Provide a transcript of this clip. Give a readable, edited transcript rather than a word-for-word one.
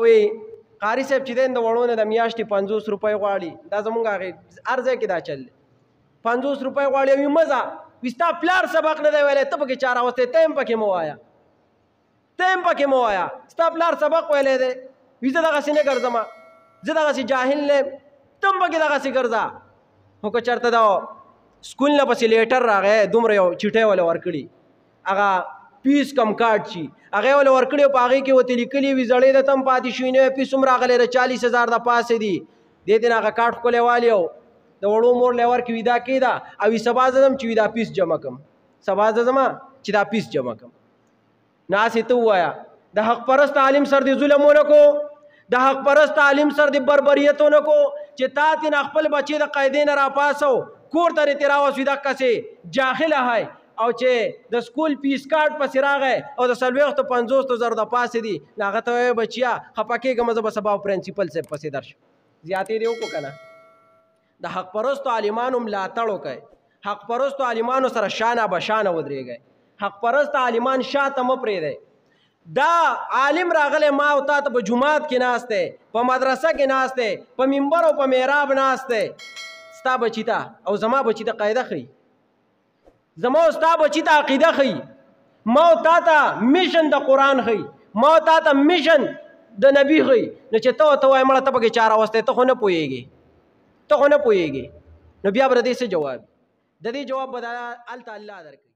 وی قاری صاحب چې دی د وړو نه د میاشتې 50 روپۍ غواړي دا زمونږ هغې هر ځای کې دا چل دی 50 روپۍ غواړي وي مزه وي ستا پلار سبق نه دی ویلی ته پکې چا راوستی ته هم پکې مه وایه ستا پلار سبق ویلی دی وي زه دغسې نه ګرځم زه دغسې جاهل نه یم ته هم پکې دغسې ګرځه خو که چېرته د سکول نه پسې لیټر راغی دومره یو چټۍ وله ورکړي هغه پیس کم کارډ شي هغې وله ورکړي او په هغې کې ورته لیکلي وي زړې د ته هم پاتې شوي نه وی پیس هم راغلی د 40,000 د پاسې دي دې دې نه هغه کارډ ښکلی والي او د وړو مور لی ورکړي وي دا کېده او وي سبا زه ځم چې وي دا پیس جمع کړم سبا زه ځم چې دا پیس جمع کړم نو هسې ته ووایه د حق پرست عالم سر دې ظلم ونه کو د حق پرست عالم سر دې بربریت ونه کو چې تا تې نه خپل بچې د قاعدې نه راپاسو کور ته دې راوس وي دقسې جاهله هی او چې د سکول پیس کارډ پسې راغی او د 50,000 د پاسې دي نو هغه ته وایي بچیا خفه کېږم زه به سبا پرنسپل صاحب پسې درشم زیاتې دې وکړو که نه د حق پرستو عالمانو ملاتړ وکړئ حق پرستو عالمانو سره شانه بشانه ودرېږئ حق پرست عالمان شاته مه پرېږدئ دا عالم راغلی ما او تا ته په جومات کې ناست دی په مدرسه کې ناست دی په منبر او په محراب ناست دی ستا بچي ته او زما بچي ته قاعده ښیي زما او ستا بچي ته عقیده ښیي ما او تا ته میشن د قرآن ښیي ما او تا ته میشن د نبي ښیي نو چې ته ورته وایې مړه ته پکې چا راوستی ته خو نه پوهېږې نو بیا به د دې څه جواب د دې جواب به هلته الله درکوي